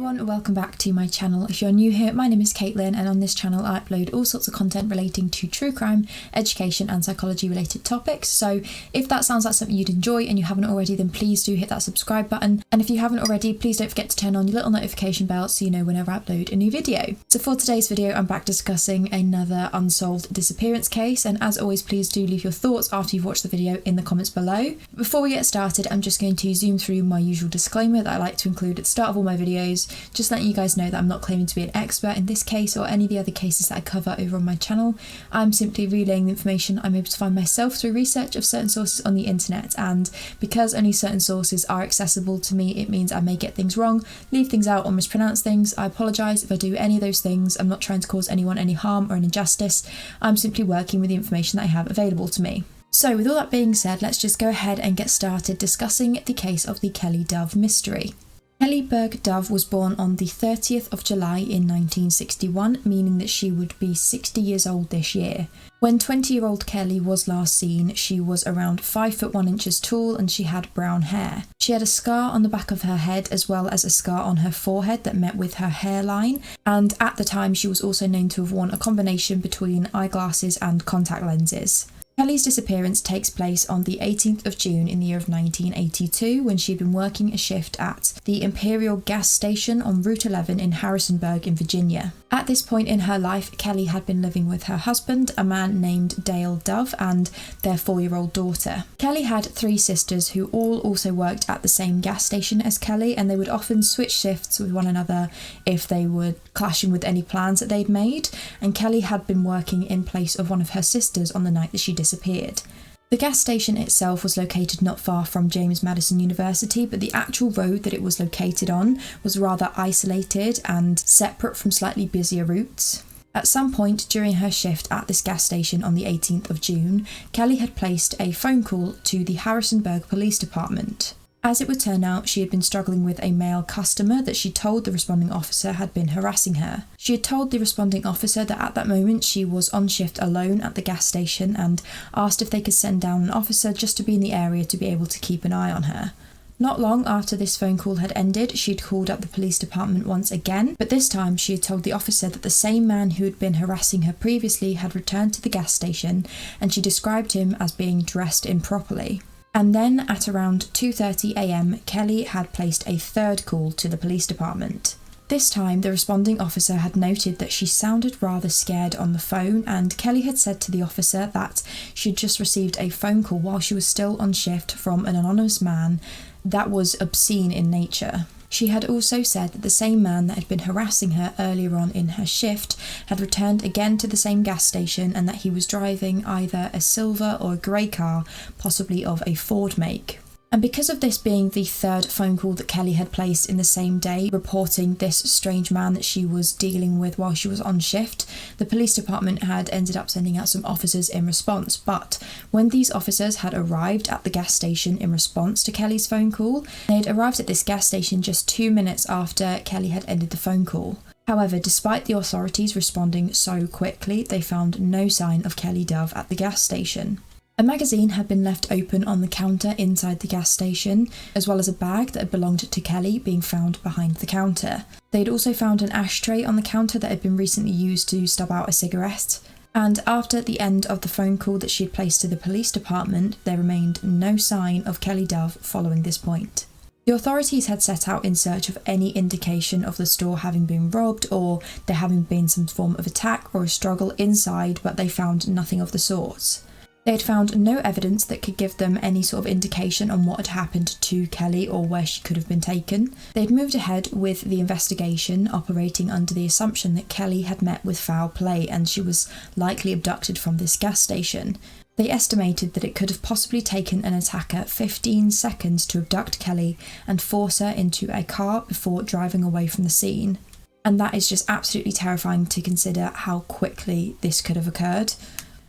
everyone, and welcome back to my channel. If you're new here, my name is Caitlin, and on this channel I upload all sorts of content relating to true crime, education and psychology related topics. So if that sounds like something you'd enjoy and you haven't already, then please do hit that subscribe button, and if you haven't already, please don't forget to turn on your little notification bell so you know whenever I upload a new video. So for today's video I'm back discussing another unsolved disappearance case, and as always please do leave your thoughts after you've watched the video in the comments below. Before we get started, I'm just going to zoom through my usual disclaimer that I like to include at the start of all my videos, just letting you guys know that I'm not claiming to be an expert in this case or any of the other cases that I cover over on my channel. I'm simply relaying the information I'm able to find myself through research of certain sources on the internet, and because only certain sources are accessible to me, it means I may get things wrong, leave things out or mispronounce things. I apologise if I do any of those things. I'm not trying to cause anyone any harm or an injustice. I'm simply working with the information that I have available to me. So with all that being said, let's just go ahead and get started discussing the case of the Kelly-Dove mystery. Kelly BERGH-DOVE was born on the 30th of July in 1961, meaning that she would be 60 years old this year. When 20-year-old Kelly was last seen, she was around 5 foot 1 inches tall and she had brown hair. She had a scar on the back of her head as well as a scar on her forehead that met with her hairline, and at the time she was also known to have worn a combination between eyeglasses and contact lenses. Kelly's disappearance takes place on the 18th of June in the year of 1982 when she had been working a shift at the Imperial gas station on Route 11 in Harrisonburg in Virginia. At this point in her life, Kelly had been living with her husband, a man named Dale Dove, and their 4-year-old daughter. Kelly had 3 sisters who all also worked at the same gas station as Kelly, and they would often switch shifts with one another if they were clashing with any plans that they'd made, and Kelly had been working in place of one of her sisters on the night that she disappeared. The gas station itself was located not far from James Madison University, but the actual road that it was located on was rather isolated and separate from slightly busier routes. At some point during her shift at this gas station on the 18th of June, Kelly had placed a phone call to the Harrisonburg Police Department. As it would turn out, she had been struggling with a male customer that she told the responding officer had been harassing her. She had told the responding officer that at that moment she was on shift alone at the gas station and asked if they could send down an officer just to be in the area to be able to keep an eye on her. Not long after this phone call had ended, she'd called up the police department once again, but this time she had told the officer that the same man who had been harassing her previously had returned to the gas station, and she described him as being dressed improperly. And then at around 2:30 AM, Kelly had placed a third call to the police department. This time, the responding officer had noted that she sounded rather scared on the phone, and Kelly had said to the officer that she had just received a phone call while she was still on shift from an anonymous man that was obscene in nature. She had also said that the same man that had been harassing her earlier on in her shift had returned again to the same gas station, and that he was driving either a silver or a grey car, possibly of a Ford make. And because of this being the third phone call that Kelly had placed in the same day, reporting this strange man that she was dealing with while she was on shift, the police department had ended up sending out some officers in response. But when these officers had arrived at the gas station in response to Kelly's phone call, they had arrived at this gas station just 2 minutes after Kelly had ended the phone call. However, despite the authorities responding so quickly, they found no sign of Kelly Dove at the gas station. A magazine had been left open on the counter inside the gas station, as well as a bag that had belonged to Kelly being found behind the counter. They had also found an ashtray on the counter that had been recently used to stub out a cigarette. And after the end of the phone call that she had placed to the police department, there remained no sign of Kelly Dove following this point. The authorities had set out in search of any indication of the store having been robbed or there having been some form of attack or a struggle inside, but they found nothing of the sort. They had found no evidence that could give them any sort of indication on what had happened to Kelly or where she could have been taken. They had moved ahead with the investigation, operating under the assumption that Kelly had met with foul play and she was likely abducted from this gas station. They estimated that it could have possibly taken an attacker 15 seconds to abduct Kelly and force her into a car before driving away from the scene. And that is just absolutely terrifying to consider how quickly this could have occurred.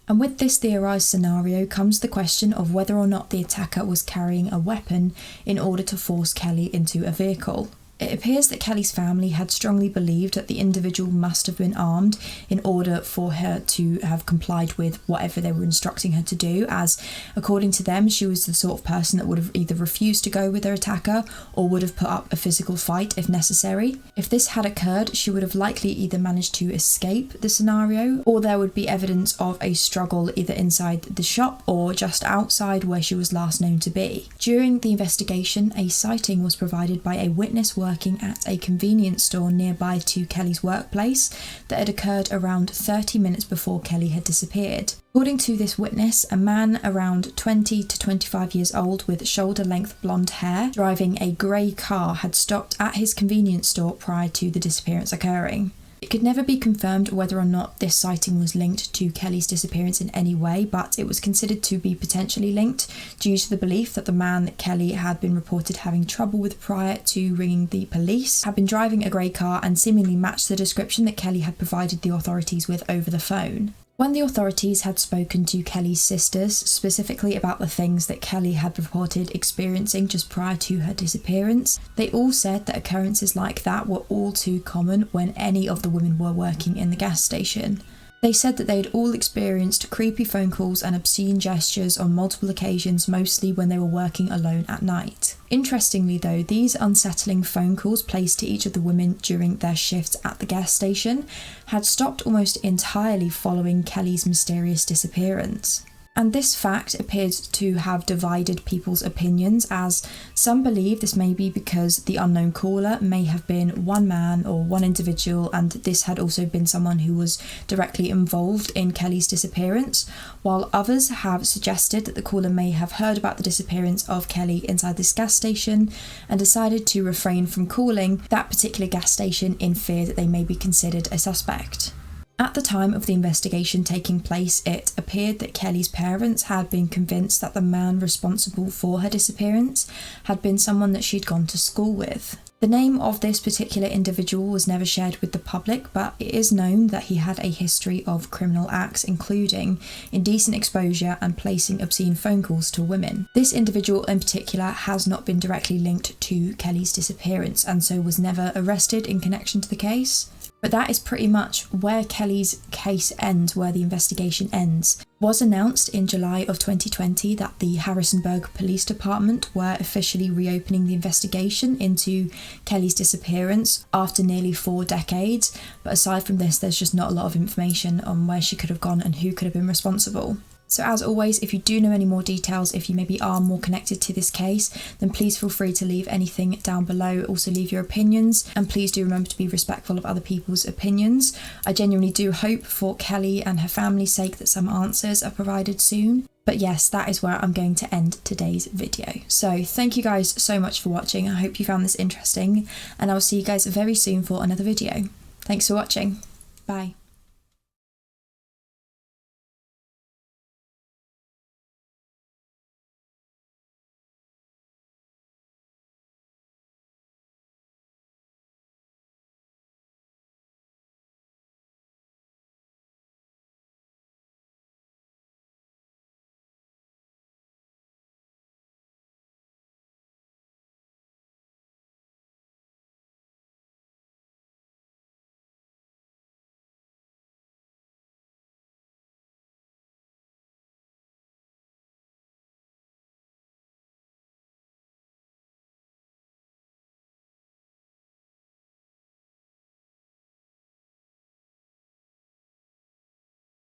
And with this theorised scenario comes the question of whether or not the attacker was carrying a weapon in order to force Kelly into a vehicle. It appears that Kelly's family had strongly believed that the individual must have been armed in order for her to have complied with whatever they were instructing her to do, as according to them, she was the sort of person that would have either refused to go with their attacker or would have put up a physical fight if necessary. If this had occurred, she would have likely either managed to escape the scenario, or there would be evidence of a struggle either inside the shop or just outside where she was last known to be. During the investigation, a sighting was provided by a witness working at a convenience store nearby to Kelly's workplace that had occurred around 30 minutes before Kelly had disappeared. According to this witness, a man around 20 to 25 years old with shoulder-length blonde hair driving a grey car had stopped at his convenience store prior to the disappearance occurring. It could never be confirmed whether or not this sighting was linked to Kelly's disappearance in any way, but it was considered to be potentially linked due to the belief that the man that Kelly had been reported having trouble with prior to ringing the police had been driving a grey car and seemingly matched the description that Kelly had provided the authorities with over the phone. When the authorities had spoken to Kelly's sisters, specifically about the things that Kelly had reported experiencing just prior to her disappearance, they all said that occurrences like that were all too common when any of the women were working in the gas station. They said that they had all experienced creepy phone calls and obscene gestures on multiple occasions, mostly when they were working alone at night. Interestingly though, these unsettling phone calls placed to each of the women during their shifts at the gas station had stopped almost entirely following Kelly's mysterious disappearance. And this fact appeared to have divided people's opinions, as some believe this may be because the unknown caller may have been one man or one individual, and this had also been someone who was directly involved in Kelly's disappearance, while others have suggested that the caller may have heard about the disappearance of Kelly inside this gas station and decided to refrain from calling that particular gas station in fear that they may be considered a suspect. At the time of the investigation taking place, it appeared that Kelly's parents had been convinced that the man responsible for her disappearance had been someone that she'd gone to school with. The name of this particular individual was never shared with the public, but it is known that he had a history of criminal acts, including indecent exposure and placing obscene phone calls to women. This individual in particular has not been directly linked to Kelly's disappearance and so was never arrested in connection to the case. But that is pretty much where Kelly's case ends, where the investigation ends. It was announced in July of 2020 that the Harrisonburg Police Department were officially reopening the investigation into Kelly's disappearance after nearly 4 decades. But aside from this, there's just not a lot of information on where she could have gone and who could have been responsible. So as always, if you do know any more details, if you maybe are more connected to this case, then please feel free to leave anything down below. Also leave your opinions, and please do remember to be respectful of other people's opinions. I genuinely do hope for Kelly and her family's sake that some answers are provided soon. But yes, that is where I'm going to end today's video. So thank you guys so much for watching. I hope you found this interesting, and I'll see you guys very soon for another video. Thanks for watching. Bye.